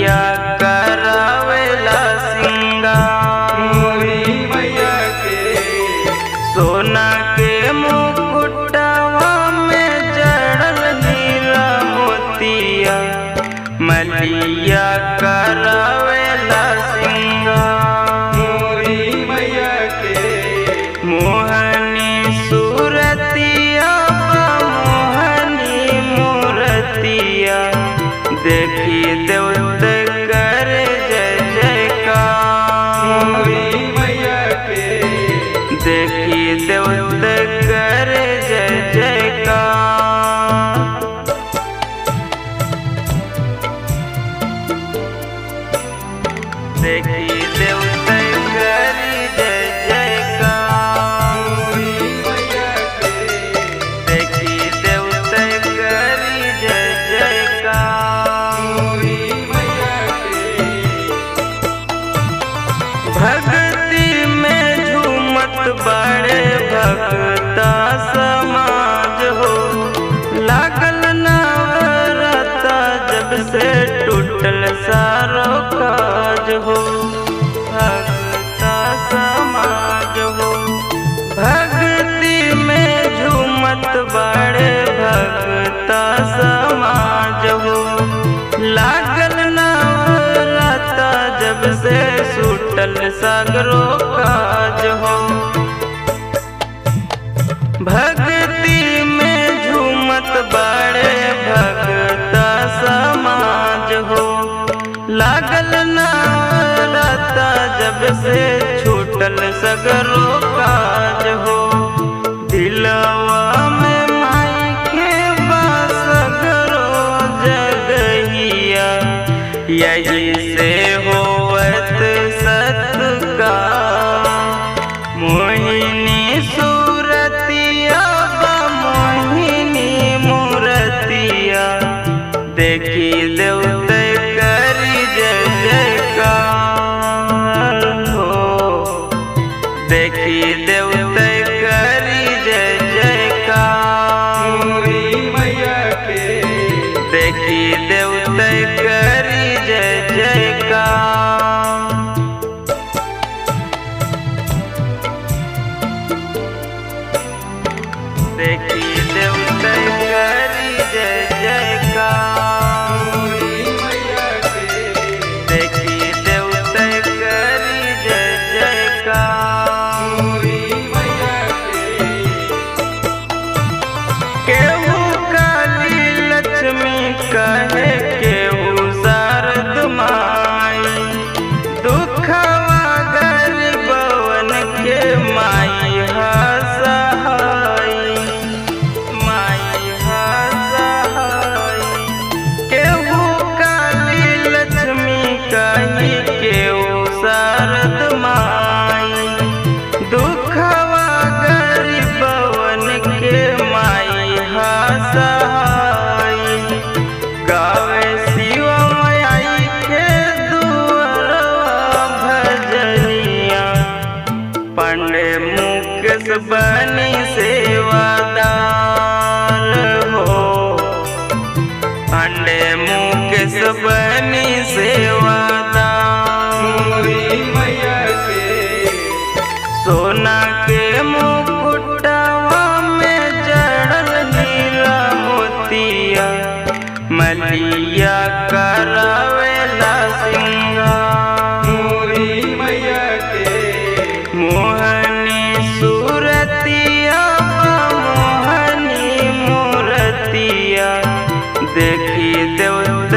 मलिया करावेला सिंगार। मोरी मैया के सोना के मुकुटवा में जड़ल हीरा मोतिया, मलिया करावेला सिंगार। मोरी मैया के मोहनी सूरतिया मोहनी मूरतिया, देखी देवत कर जय जयकार। मोरी मैया के देखी देवत कर जय जयकार। देखी देवत कर जय जयकार। मोरी मैया के देखी देवत कर जय जयकार। मोरी मैया के भक्ति में झूमत बड़े भक्ता समाज हो, लागल नवरता जब से टूटल सारो काज हो। भक्ता समाज हो, भक्ति में झूमत बड़े भक्ता समाज हो, लागल नवरता जब से सुटल सगरो काज हो। भक्ति में झूमत बड़े भक्ता समाज हो, लागल नवरता जब से छूटल सगरो काज हो। दिलवा में माई के सगरो जगहिया, यही से होवत सत्कार। मोहिनी सूरतिया मोहिनी मूरतिया, देखी देवत करी जय जयकार हो। देखी देवत करी जय जयकार। मोरी मैया के देखी देवत करी जय जयकार। देखी देवत करी जय जयकार। मोरी मैया के देखी देवत करी जय जयकार। मोरी मैया के केहू काली लक्ष्मी कहे केहू शारद माई, दुखवा गरीबवन के माई सहाई। माई सहाई केहू काली लक्ष्मी कही केहू शारद माई, दुखवा गरीबवन के माई सहाई। गावे शिवा माई के दुअरवा भजनिया, पंडे मुकेश बनी सेवादार हो। पंडे मुकेश बनी सेवादार। मोरी मैया के सोना के मुकुटवा में जड़ल हीरा मोतिया, मलिया करावेला सिंगार। मोरी मैया के मोहनी सूरतिया मोहनी मूरतिया, देखी देवत